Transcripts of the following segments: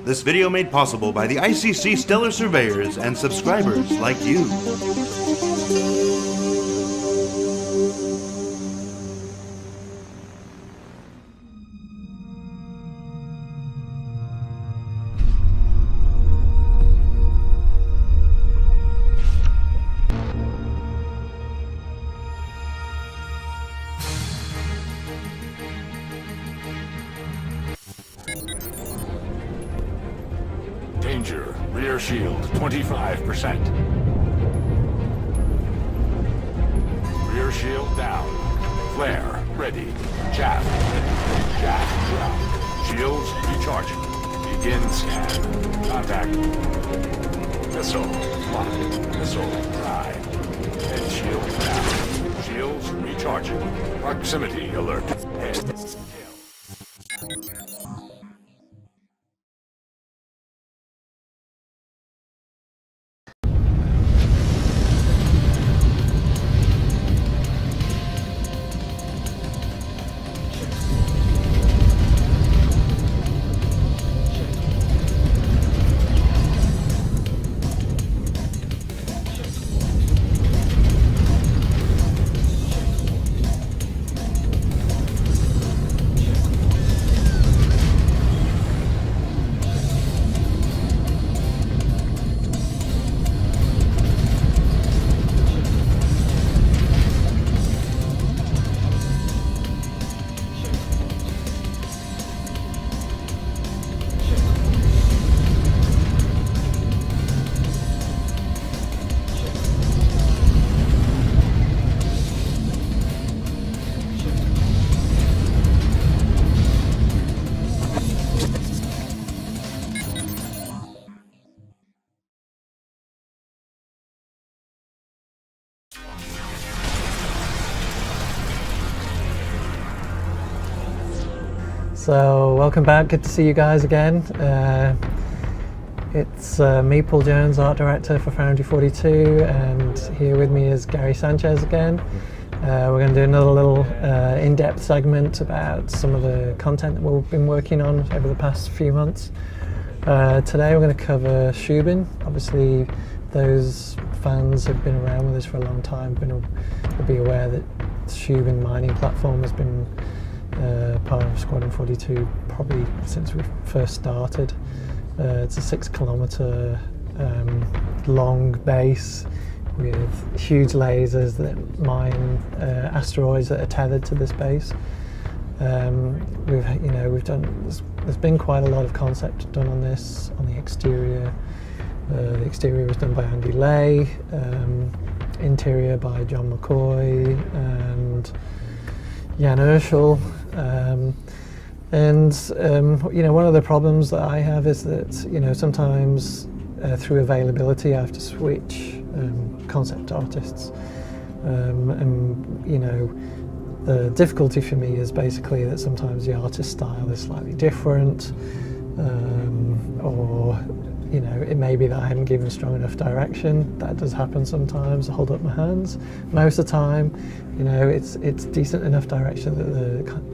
This video made possible by the ICC Stellar Surveyors and subscribers like you. Danger. Rear shield, 25%. Rear shield down. Flare, ready. Chaff, ready. Chaff, drop. Shields, recharging. Begin scan. Contact. Missile, locked. Missile, dry. Head shield down. Shields, recharging. Proximity alert. Head. So welcome back, good to see you guys again. It's me, Paul Jones, art director for Foundry 42, and here with me is Gary Sanchez again. We're going to do another little in-depth segment about some of the content that we've been working on over the past few months. Today we're going to cover Resumen. Obviously those fans who've been around with us for a long time will be aware that Resumen mining platform has been part of Squadron 42 probably since we first started. It's a 6-kilometre long base with huge lasers that mine asteroids that are tethered to this base. We've done. There's been quite a lot of concept done on this on the exterior. The exterior was done by Andy Lay, interior by John McCoy and Jan Urschel. One of the problems that I have is that sometimes through availability I have to switch concept artists, the difficulty for me is basically that sometimes the artist style is slightly different, or it may be that I haven't given strong enough direction. That does happen sometimes. I hold up my hands. Most of the time, it's decent enough direction that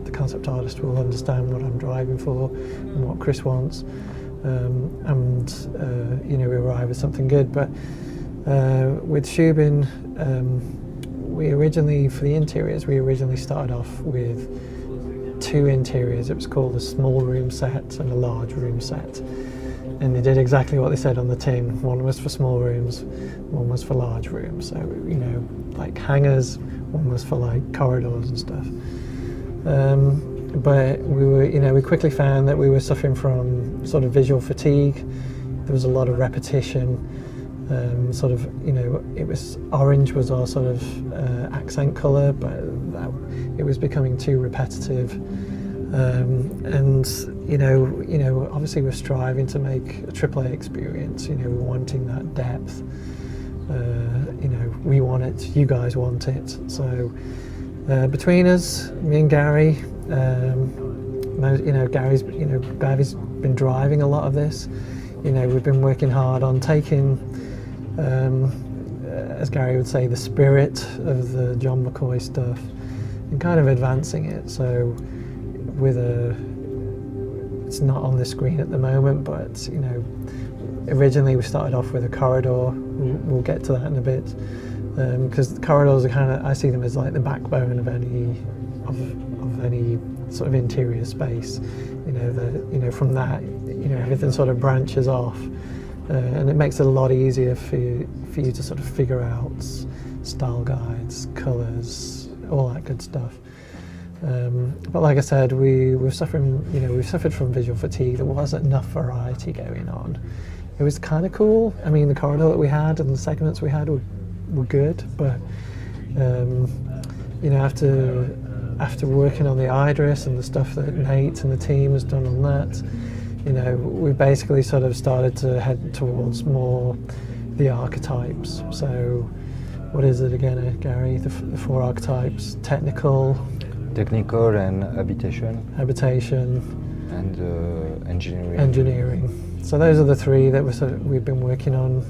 the concept artist will understand what I'm driving for and what Chris wants, we arrive at something good. But with Resumen, we originally, for the interiors, we originally started off with 2 interiors. It was called a small room set and a large room set. And they did exactly what they said on the tin. One was for small rooms, one was for large rooms. So, like hangars, one was for like corridors and stuff. But we quickly found that we were suffering from sort of visual fatigue. There was a lot of repetition. It was orange was our sort of accent colour, but it was becoming too repetitive. Obviously we're striving to make a AAA experience. We're wanting that depth. We want it. You guys want it. So between us, me and Gary, Gary's been driving a lot of this. We've been working hard on taking, as Gary would say, the spirit of the John McCoy stuff and kind of advancing it. So with a it's not on the screen at the moment, but you know, originally we started off with a corridor. We'll get to that in a bit, because the corridors are kind of, I see them as like the backbone of any sort of interior space. You know, from that, you know, everything sort of branches off, and it makes it a lot easier for you to sort of figure out style guides, colours, all that good stuff. But like I said, we've suffered from visual fatigue. There wasn't enough variety going on. It was kind of cool. I mean, the corridor that we had and the segments we had were good, but you know, after working on the iDris and the stuff that Nate and the team has done on that, you know, we basically sort of started to head towards more the archetypes. So what is it again, Gary? The 4 archetypes: technical and habitation and engineering. So those are the 3 that we've been working on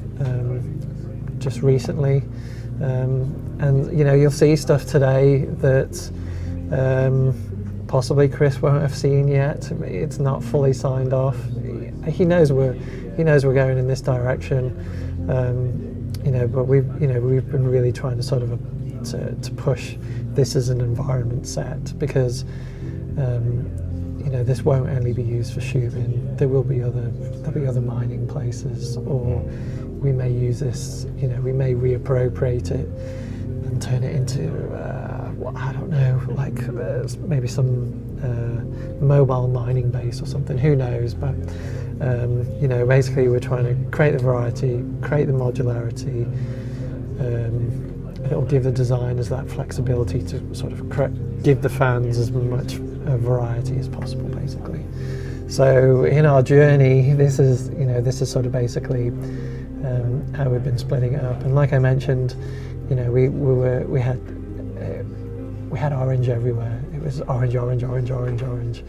just recently, and you know, you'll see stuff today that possibly Chris won't have seen yet. It's not fully signed off. He knows we're going in this direction, you know, but we've been really trying to sort of to push this as an environment set, because you know, this won't only be used for Shubin. There'll be other mining places, or we may use this, you know, we may reappropriate it and turn it into I don't know, like maybe some mobile mining base or something. Who knows? But you know, basically we're trying to create the variety, create the modularity. It'll give the designers that flexibility to sort of give the fans as much variety as possible, basically. So in our journey, this is sort of basically how we've been splitting it up. And like I mentioned, you know, we had orange everywhere. It was orange, orange, orange, orange, orange.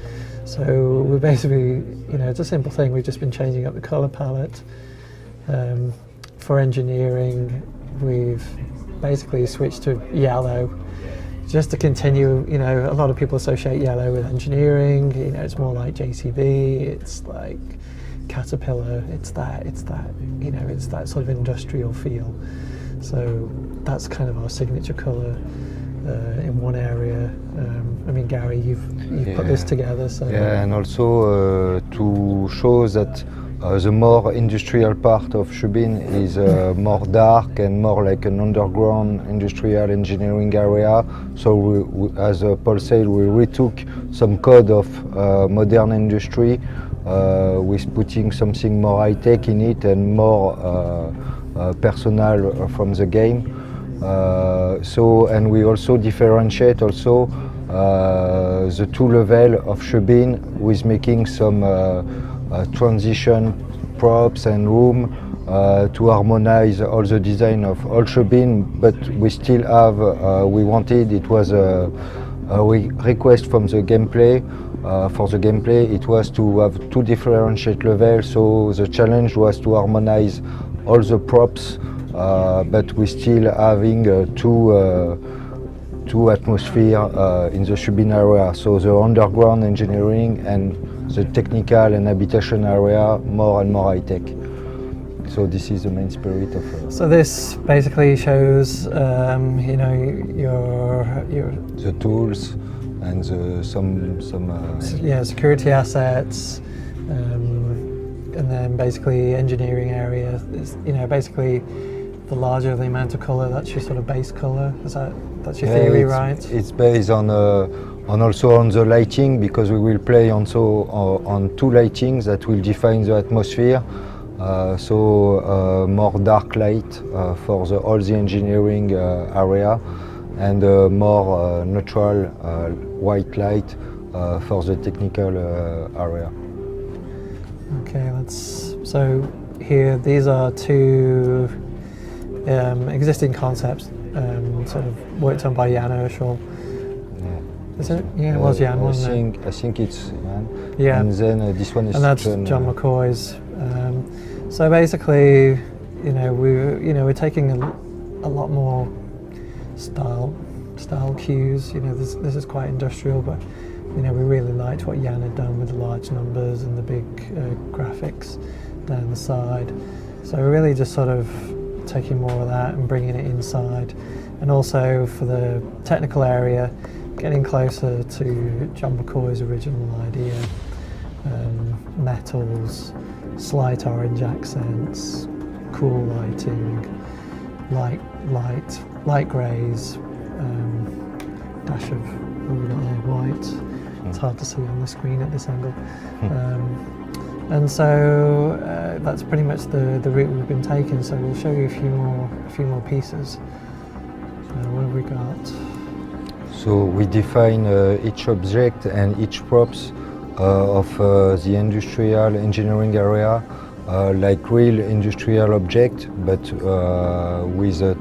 So we basically, you know, it's a simple thing. We've just been changing up the color palette. For engineering, we've basically switched to yellow, just to continue. You know, a lot of people associate yellow with engineering. You know, it's more like JCB. It's like Caterpillar. It's that. You know, it's that sort of industrial feel. So that's kind of our signature color in one area. I mean, Gary, you've put this together. So yeah, and also to show that the more industrial part of Shubin is more dark and more like an underground industrial engineering area. So we, as Paul said, we retook some code of modern industry with putting something more high-tech in it and more personal from the game. So, and we also differentiate also the 2 levels of Shubin with making some transition props and room to harmonize all the design of all Shubin, but we still have, we wanted, it was a request from the gameplay. For the gameplay, it was to have 2 differentiate levels, so the challenge was to harmonize all the props, but we still having two atmosphere in the Shubin area. So the underground engineering and the technical and habitation area more and more high tech. So this is the main spirit of. So this basically shows, you know, your the tools and some security assets. And then basically engineering area is, you know, basically the larger the amount of color, that's your sort of base color. That's your theory, right? It's based on also on the lighting, because we will play also on 2 lightings that will define the atmosphere. So more dark light for all the engineering area, and more neutral white light for the technical area. Okay, so here, these are 2 existing concepts, sort of worked on by Jan Urschel. Yeah. Is it? Yeah, it was Jan, wasn't it? I think it's Jan. Yeah. And then this one is and that's John McCoy's. So basically, you know, we're taking a lot more style cues. You know, this is quite industrial, but we really liked what Jan had done with the large numbers and the big graphics down the side. So we're really just sort of taking more of that and bringing it inside. And also for the technical area, getting closer to John McCoy's original idea. Metals, slight orange accents, cool lighting, light greys, dash of white. It's hard to see on the screen at this angle. And so that's pretty much the route we've been taking. So we'll show you a few more pieces. What have we got? So we define each object and each props of the industrial engineering area like real industrial object, but with a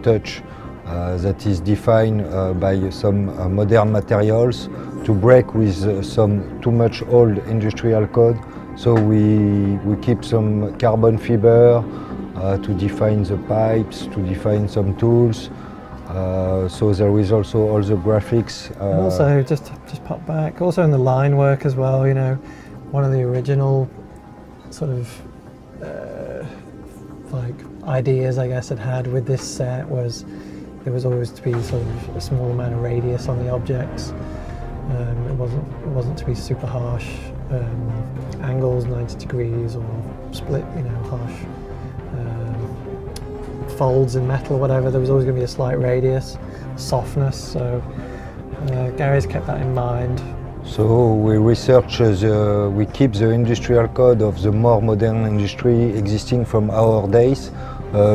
touch that is defined by some modern materials to break with some too much old industrial code. So we keep some carbon fiber to define the pipes, to define some tools. So there is also all the graphics. And also, just pop back, also in the line work as well, one of the original sort of like ideas I guess it had with this set was there was always to be sort of a small amount of radius on the objects. It wasn't to be super harsh angles, 90 degrees or split, harsh folds in metal or whatever. There was always going to be a slight radius, softness. So Gary's kept that in mind. So we research, we keep the industrial code of the more modern industry existing from our days,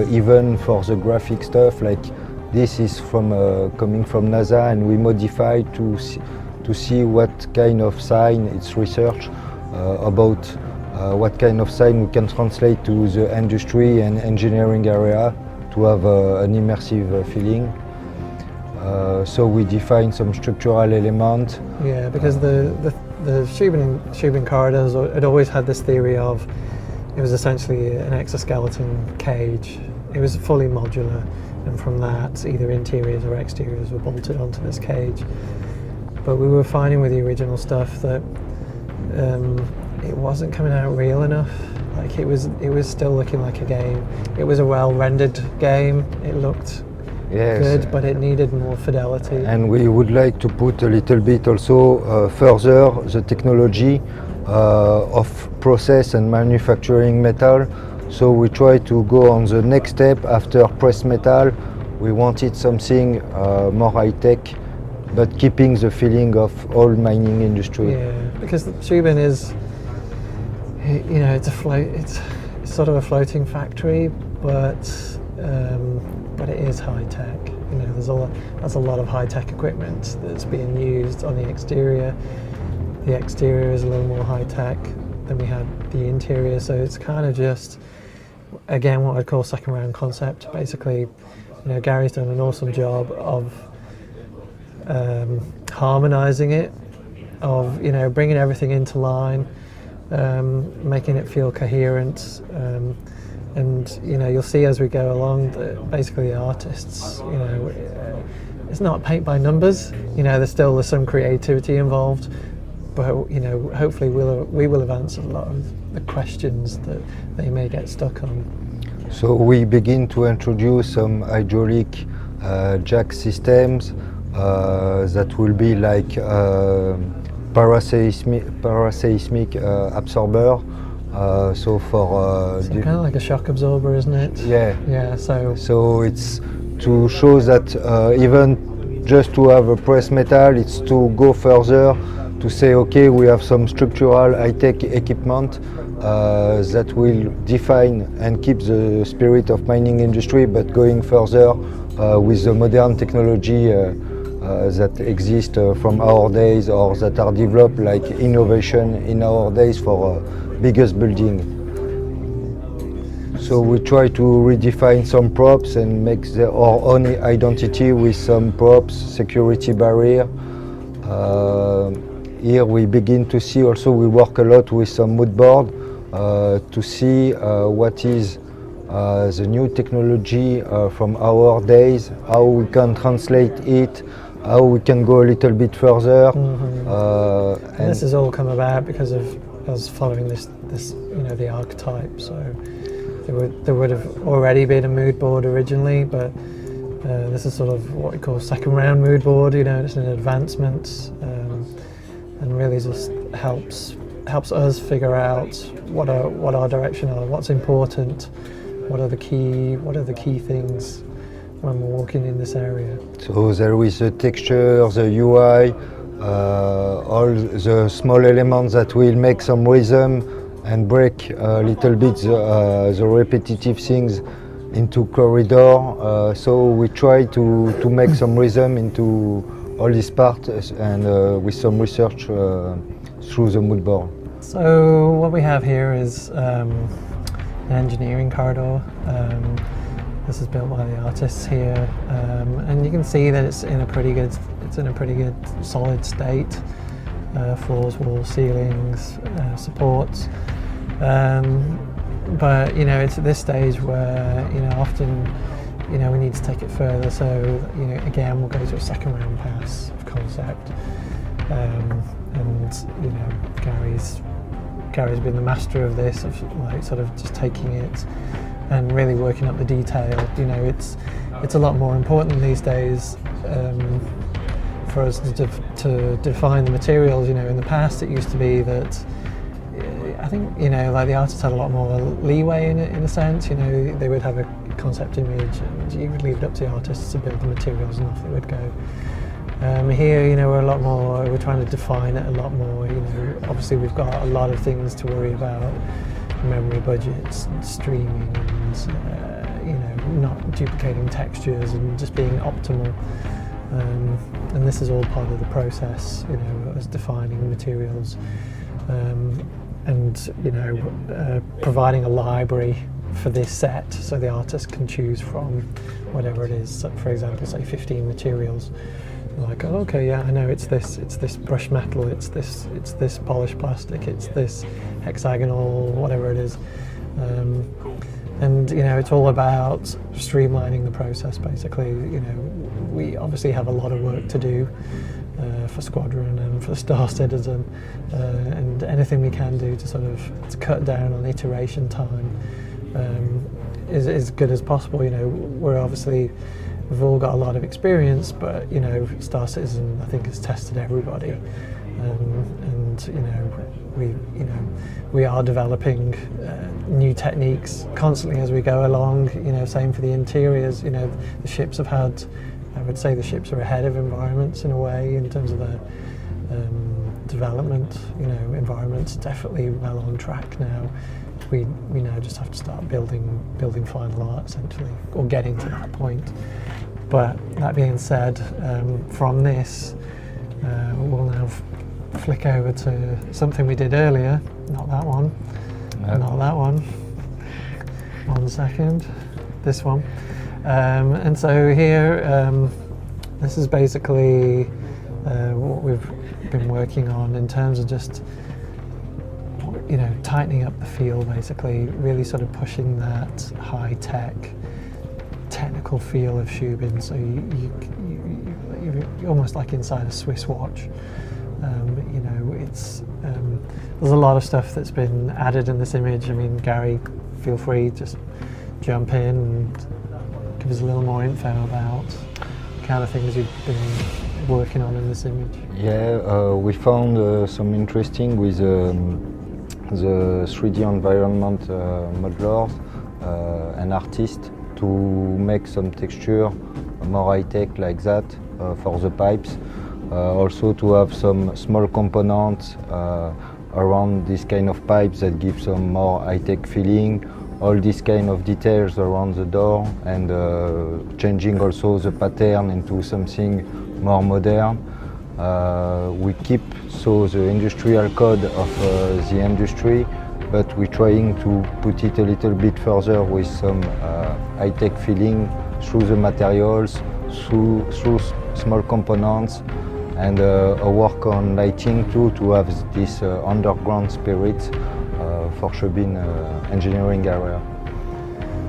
even for the graphic stuff. Like this is from coming from NASA, and we modify to see what kind of sign it's research about what kind of sign we can translate to the industry and engineering area to have an immersive feeling. So we define some structural element. Yeah, because the Shubin corridors had always had this theory of it was essentially an exoskeleton cage. It was fully modular, and from that either interiors or exteriors were bolted onto this cage. But we were finding with the original stuff that it wasn't coming out real enough. Like it was still looking like a game. It was a well-rendered game. It looked good, but it needed more fidelity. And we would like to put a little bit also further the technology of process and manufacturing metal. So we try to go on the next step after press metal. We wanted something more high-tech, but keeping the feeling of old mining industry. Yeah, because Shubin is, it's sort of a floating factory, but it is high tech. There's a lot of high tech equipment that's being used on the exterior. The exterior is a little more high tech than we had the interior, so it's kind of just, again, what I'd call second round concept. Basically, Gary's done an awesome job of harmonizing it, of bringing everything into line, making it feel coherent, and you'll see as we go along that basically the artists, it's not paint by numbers. There's some creativity involved, but hopefully we will have answered a lot of the questions that they may get stuck on. So we begin to introduce some hydraulic jack systems that will be like paraseismic absorber. So kind of like a shock absorber, isn't it? Yeah. Yeah. So it's to show that even just to have a press metal, it's to go further, to say, okay, we have some structural high-tech equipment that will define and keep the spirit of mining industry, but going further with the modern technology that exist from our days or that are developed like innovation in our days for biggest building. So we try to redefine some props and make our own identity with some props, security barrier. Here we begin to see also, we work a lot with some mood board to see what is the new technology from our days, how we can translate it how we can go a little bit further. And this has all come about because of us following this the archetype. So there would have already been a mood board originally, but this is sort of what we call second round mood board. It's an advancement, and really just helps us figure out what our direction are, what's important, what are the key things when we're walking in this area. So there is the texture, the UI, all the small elements that will make some rhythm and break a little bit the repetitive things into corridor. So we try to make some rhythm into all these parts and with some research through the mood board. So what we have here is an engineering corridor. This is built by the artists here, and you can see that it's in a pretty good solid state. Floors, walls, ceilings, supports. But it's at this stage where often we need to take it further. So again, we'll go to a second round pass of concept, and Gary's been the master of this, of sort of just taking it and really working up the detail. It's a lot more important these days for us to define the materials. In the past it used to be that I think the artists had a lot more leeway in a sense. They would have a concept image and you would leave it up to the artists to build the materials and off they would go. Here, we're trying to define it a lot more. Obviously we've got a lot of things to worry about, memory budgets, and streaming, and not duplicating textures and just being optimal. And this is all part of the process, as defining the materials, and providing a library for this set, so the artist can choose from whatever it is. So for example, say 15 materials. Like, oh, okay, yeah, I know it's this brushed metal, it's this polished plastic, it's this hexagonal, whatever it is. And it's all about streamlining the process, basically. We obviously have a lot of work to do for Squadron and for Star Citizen, and anything we can do to cut down on iteration time is as good as possible. We've all got a lot of experience, but Star Citizen I think has tested everybody, and we are developing new techniques constantly as we go along. Same for the interiors. The ships have had, I would say the ships are ahead of environments in a way in terms of their development. Environments definitely well on track now. We now just have to start building final art essentially, or getting to that point. But that being said, from this, we'll now flick over to something we did earlier. Not that one. Nope. Not that one. 1 second. This one. And so here, this is basically what we've been working on in terms of just tightening up the feel, basically, really sort of pushing that high-tech, technical feel of Shubin. So you're almost like inside a Swiss watch. It's there's a lot of stuff that's been added in this image. I mean, Gary, feel free, just jump in and give us a little more info about the kind of things you've been working on in this image. Yeah, we found some interesting with the 3D environment modelers and artists to make some texture more high-tech like that for the pipes. Also to have some small components around this kind of pipes that give some more high-tech feeling. All these kind of details around the door, and changing also the pattern into something more modern. We keep the industrial code of the industry, but we're trying to put it a little bit further with some high-tech feeling through the materials, through small components, and a work on lighting too, to have this underground spirit for Shubin engineering area.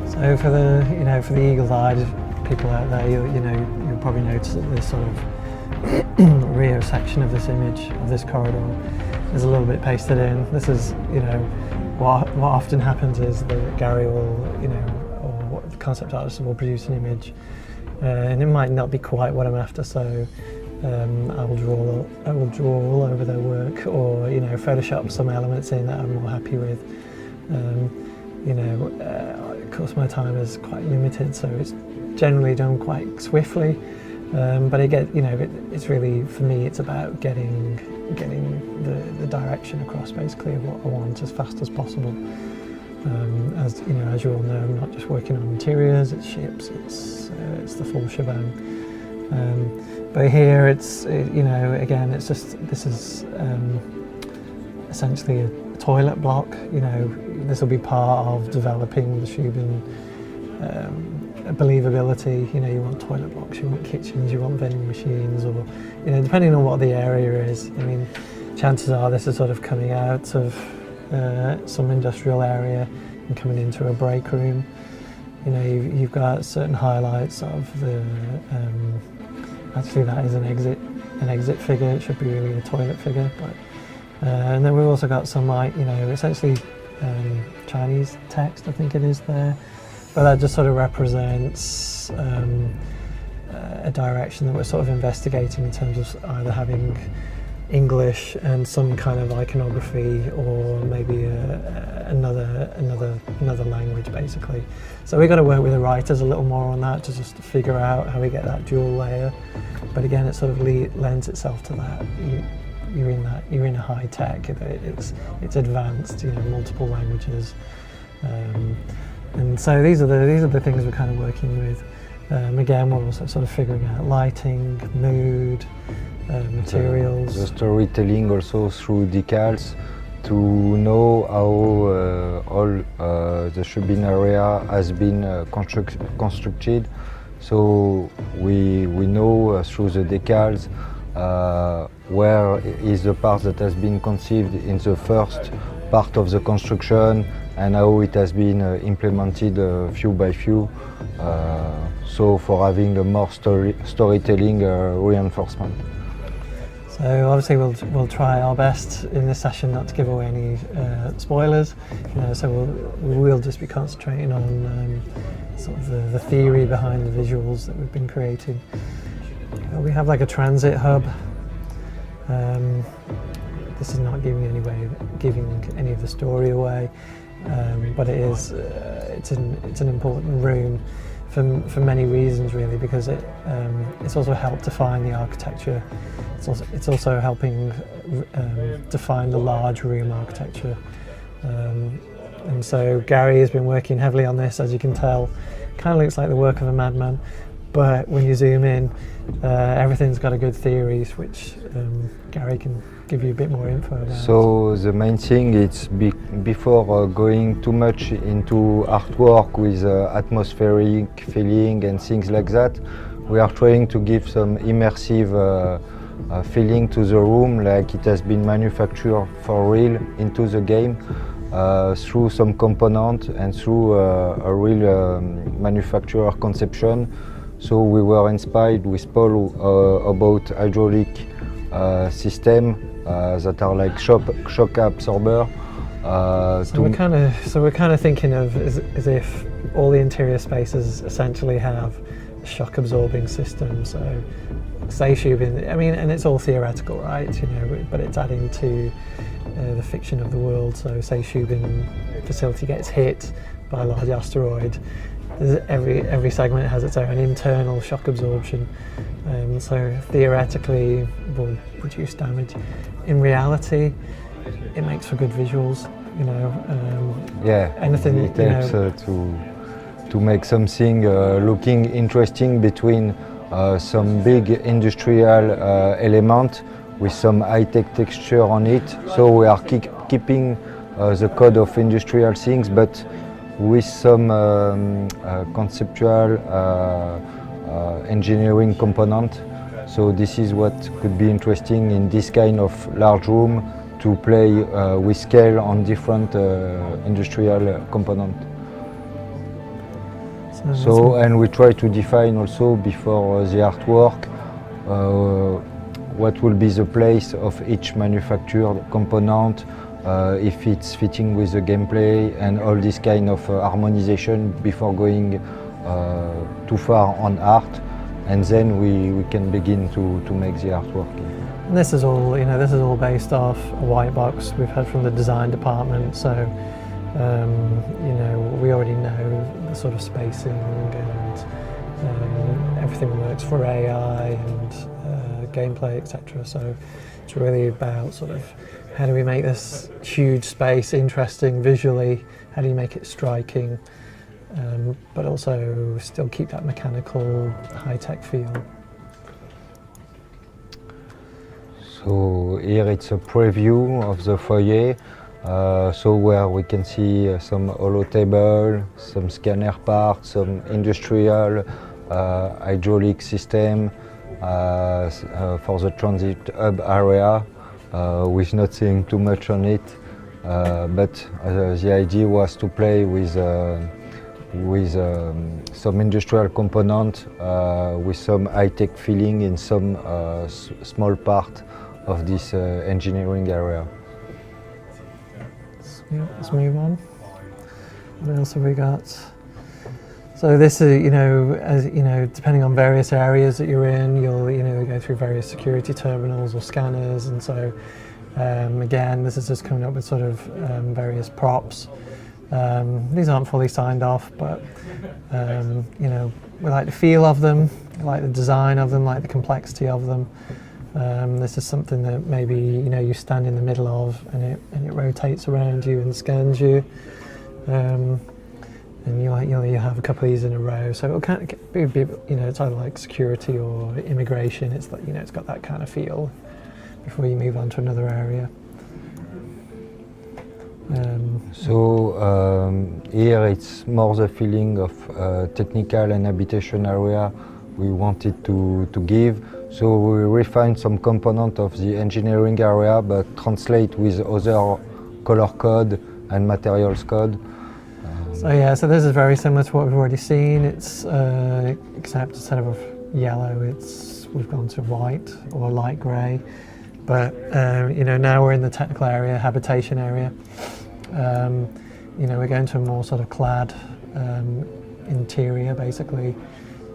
So for the eagle-eyed people out there, you'll probably notice that there's sort of rear section of this image, of this corridor, is a little bit pasted in. This is, you know, what often happens is that Gary will, you know, or the concept artist will produce an image, and it might not be quite what I'm after, so I will draw all over their work, or, you know, Photoshop some elements in that I'm more happy with. You know, of course my time is quite limited, so it's generally done quite swiftly. But it's really, for me, it's about getting the direction across, basically, of what I want as fast as possible. As you know, as you all know, I'm not just working on interiors, it's ships, it's the full shebang. But here, you know, again, it's just, this is essentially a toilet block. You know, this will be part of developing the Shubin believability. You know, you want toilet blocks, you want kitchens, you want vending machines, or, you know, depending on what the area is. I mean, chances are this is sort of coming out of some industrial area and coming into a break room. You know, you've got certain highlights of the. Actually, that is an exit figure. It should be really a toilet figure, but and then we've also got some, like, you know, essentially Chinese text, I think it is there. But that just sort of represents a direction that we're sort of investigating in terms of either having English and some kind of iconography, or maybe another language, basically. So we've got to work with the writers a little more on that to just figure out how we get that dual layer. But again, it sort of lends itself to that. You're in a high tech. It's advanced. You know, multiple languages. And so these are the things we're kind of working with. Again, we're also sort of figuring out lighting, mood, materials. The storytelling also through decals, to know how all the Shubin area has been constructed. So we know through the decals where is the part that has been conceived in the first part of the construction, and how it has been implemented few by few, so for having a more storytelling reinforcement. So obviously we'll try our best in this session not to give away any spoilers. You know, so we'll just be concentrating on sort of the theory behind the visuals that we've been creating. We have like a transit hub. This is not giving any of the story away, but it's an important room for many reasons, really, because it's also helped define the architecture. It's also helping define the large room architecture. And so Gary has been working heavily on this, as you can tell. Kind of looks like the work of a madman, but when you zoom in, everything's got a good theory, which Gary can give you a bit more info about. So the main thing is before going too much into artwork with atmospheric feeling and things like that, we are trying to give some immersive feeling to the room, like it has been manufactured for real into the game through some component and through a real manufacturer conception. So we were inspired with Paul about hydraulic system that are like shock absorber. So we're kind of thinking of as if all the interior spaces essentially have a shock absorbing system. So say Shubin, I mean, and it's all theoretical, right? You know, but it's adding to the fiction of the world. So say Shubin facility gets hit by a large asteroid. Every segment has its own internal shock absorption, so theoretically will reduce damage. In reality, it makes for good visuals. You know, yeah, anything. It helps to make something looking interesting between some big industrial element with some high-tech texture on it. So we are keeping the code of industrial things, but with some conceptual engineering component. So this is what could be interesting in this kind of large room, to play with scale on different industrial component. So and we try to define also before the artwork what will be the place of each manufactured component, if it's fitting with the gameplay, and all this kind of harmonization before going too far on art, and then we can begin to make the artwork. And this is all, this is all based off a white box we've had from the design department. So, we already know the sort of spacing and everything works for AI and gameplay, etc. So it's really about sort of how do we make this huge space interesting visually? How do you make it striking, but also still keep that mechanical, high-tech feel? So here it's a preview of the foyer, so where we can see some holo table, some scanner parts, some industrial hydraulic system for the transit hub area, with not saying too much on it, but the idea was to play with some industrial component, with some high-tech feeling in some small part of this engineering area. Let's move on. What else have we got? So this is, as depending on various areas that you're in, you'll go through various security terminals or scanners, and so again, this is just coming up with sort of various props. These aren't fully signed off, but we like the feel of them, we like the design of them, like the complexity of them. This is something that maybe you stand in the middle of, and it rotates around you and scans you, and you have a couple of these in a row. So it'll kind of be it's either like security or immigration. It's like it's got that kind of feel before you move on to another area. Here it's more the feeling of technical and habitation area we wanted to give. So we refine some component of the engineering area, but translate with other color code and materials code. So this is very similar to what we've already seen. It's except instead of yellow, we've gone to white or light grey. But now we're in the technical area, habitation area. We're going to a more sort of clad interior, basically,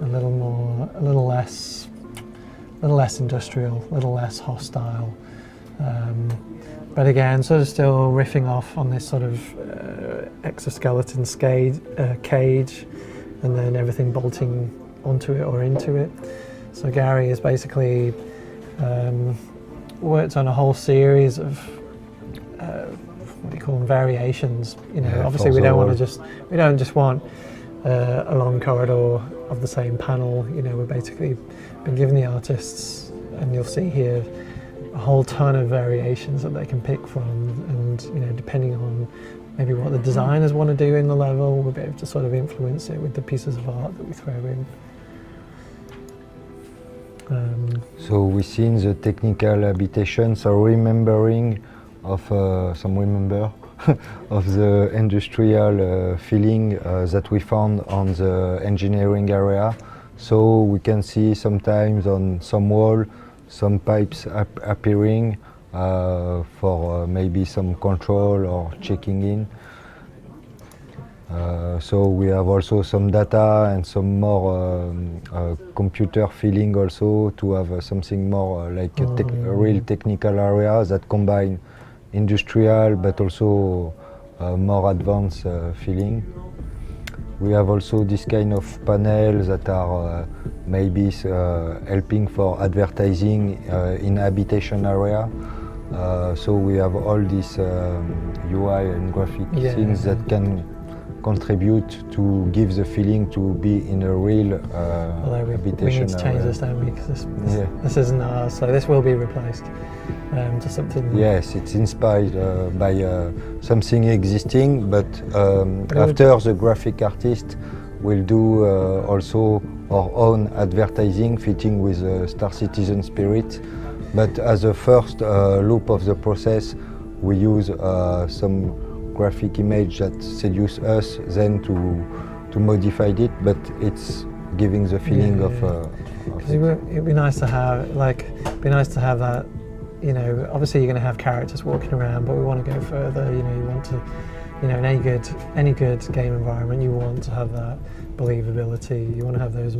a little less industrial, a little less hostile. But again, sort of still riffing off on this sort of exoskeleton cage, and then everything bolting onto it or into it. So Gary has basically worked on a whole series of what do you call them, variations. Obviously we don't just want a long corridor of the same panel. We've basically been given the artists, and you'll see here, a whole ton of variations that they can pick from, and depending on maybe what the designers want to do in the level, we'll be able to sort of influence it with the pieces of art that we throw in. So we've seen the technical habitation, so remembering of of the industrial feeling that we found on the engineering area. So we can see sometimes on some wall some pipes appearing for maybe some control or checking in. So we have also some data and some more computer feeling also, to have something more like a real technical area that combine industrial but also more advanced feeling. We have also this kind of panels that are maybe helping for advertising in habitation area. So we have all these UI and graphic things that can contribute to give the feeling to be in a real habitation we need to change area. this, don't we? Because this isn't ours, so this will be replaced to something. Yes, it's inspired by something existing, but after the graphic artist will do also our own advertising fitting with Star Citizen spirit. But as a first loop of the process, we use some graphic image that seduce us, then to modify it, but it's giving the feeling of about it. It'd be nice to have, that, you know, obviously you're going to have characters walking around, but we want to go further. You know, you want to, you know, in any good game environment, you want to have that believability. You want to have those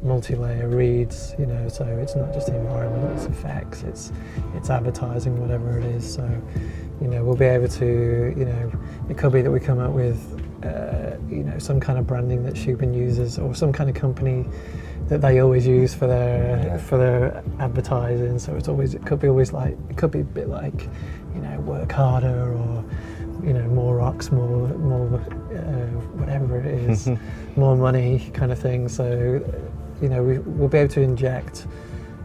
multi-layer reads, you know, so it's not just the environment, it's effects, it's advertising, whatever it is. So, you know, we'll be able to, you know, it could be that we come up with, you know, some kind of branding that Shubin uses, or some kind of company that they always use for their advertising. So it could be a bit like, you know, work harder, or, you know, more rocks, more whatever it is, more money kind of thing. So, you know, we'll be able to inject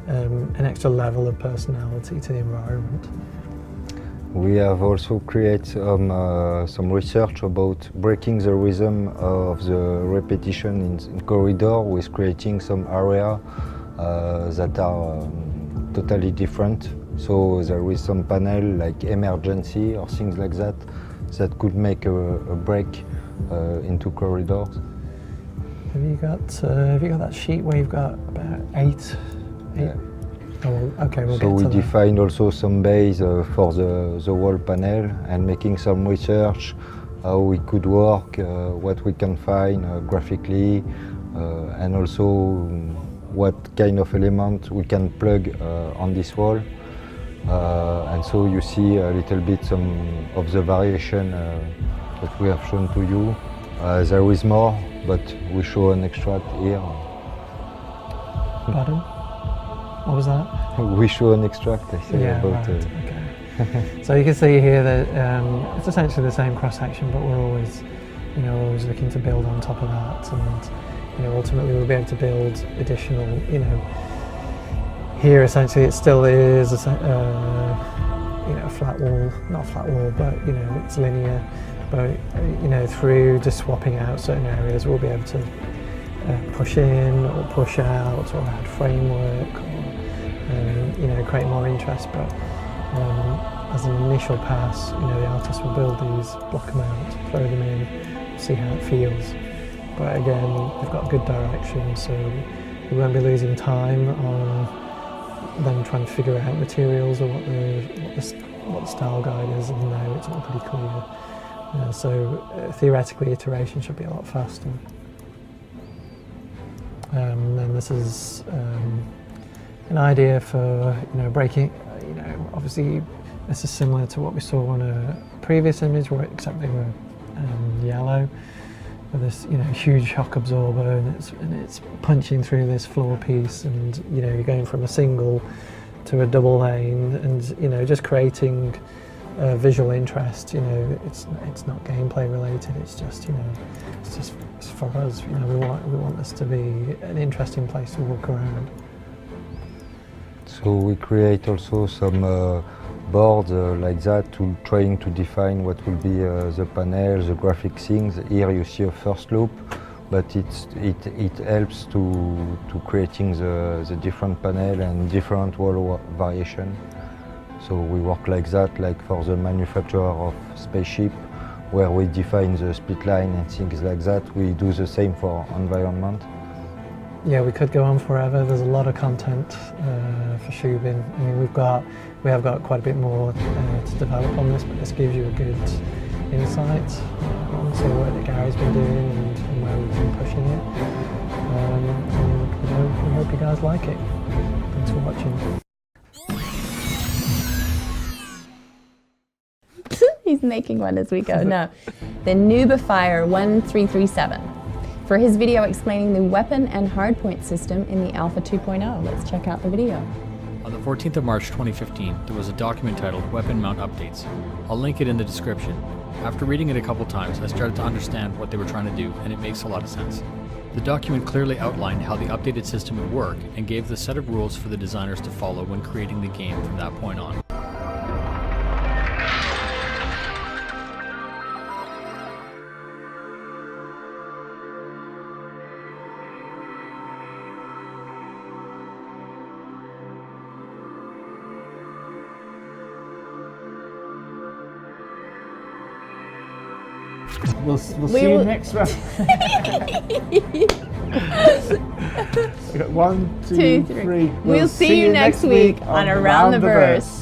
an extra level of personality to the environment. We have also created some research about breaking the rhythm of the repetition in corridor, with creating some area that are totally different. So there is some panel like emergency or things like that could make a break into corridors. Have you got that sheet where you've got about eight? Yeah. Oh, okay, we'll so get to we that. defined also some base for the wall panel, and making some research how we could work, what we can find graphically, and also what kind of element we can plug on this wall. And so you see a little bit some of the variation that we have shown to you. There is more, but we show an extract here. Pardon? What was that? We show an extract, I say, Yeah, about right, okay. So you can see here that it's essentially the same cross-section, but we're always, you know, looking to build on top of that, and, you know, ultimately we'll be able to build additional, you know, here essentially it still is you know, flat wall, not flat wall, but, you know, it's linear, but, you know, through just swapping out certain areas, we'll be able to push in or push out, or add framework, or you know, create more interest. But as an initial pass, you know, the artist will build these, block them out, throw them in, see how it feels. But again, they've got good direction, so we won't be losing time on them trying to figure out materials or what the style guide is, and now it's all pretty clear. So theoretically, iteration should be a lot faster. And this is an idea for, you know, breaking, you know, obviously this is similar to what we saw on a previous image, except they were yellow, with this, you know, huge shock absorber, and it's punching through this floor piece, and, you know, you're going from a single to a double lane, and, you know, just creating visual interest. You know, it's not gameplay related, it's just, you know, it's just for us, you know, we want this to be an interesting place to walk around. So we create also some boards like that, to trying to define what will be the panel, the graphic things. Here you see a first loop, but it helps to creating the different panel and different wall variation. So we work like that, like for the manufacturer of spaceship, where we define the split line and things like that. We do the same for environment. Yeah, we could go on forever. There's a lot of content for Shubin. I mean, we have got quite a bit more to develop on this, but this gives you a good insight onto what Gary's been doing and where we've been pushing it. And, you know, we hope you guys like it. Thanks for watching. He's making one as we go. No, the Noobifier 1337 for his video explaining the weapon and hardpoint system in the Alpha 2.0. Let's check out the video. On the 14th of March 2015, there was a document titled Weapon Mount Updates. I'll link it in the description. After reading it a couple times, I started to understand what they were trying to do, and it makes a lot of sense. The document clearly outlined how the updated system would work and gave the set of rules for the designers to follow when creating the game from that point on. We'll see you next round. We got 1, 2, 3. We'll see you next week on Around the Verse.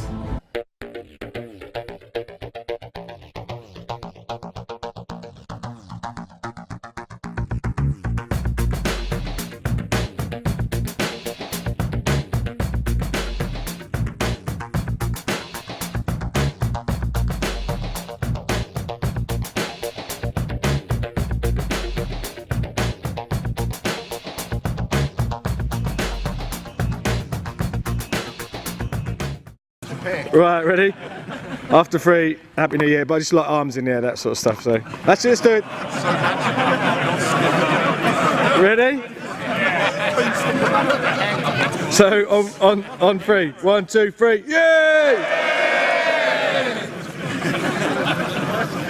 Right, ready? After 3, Happy New Year, but I just like arms in the air, that sort of stuff, so. Let's just do it. Ready? So, on 3. 1, 2, 3, yay!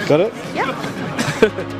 Got it? Yeah.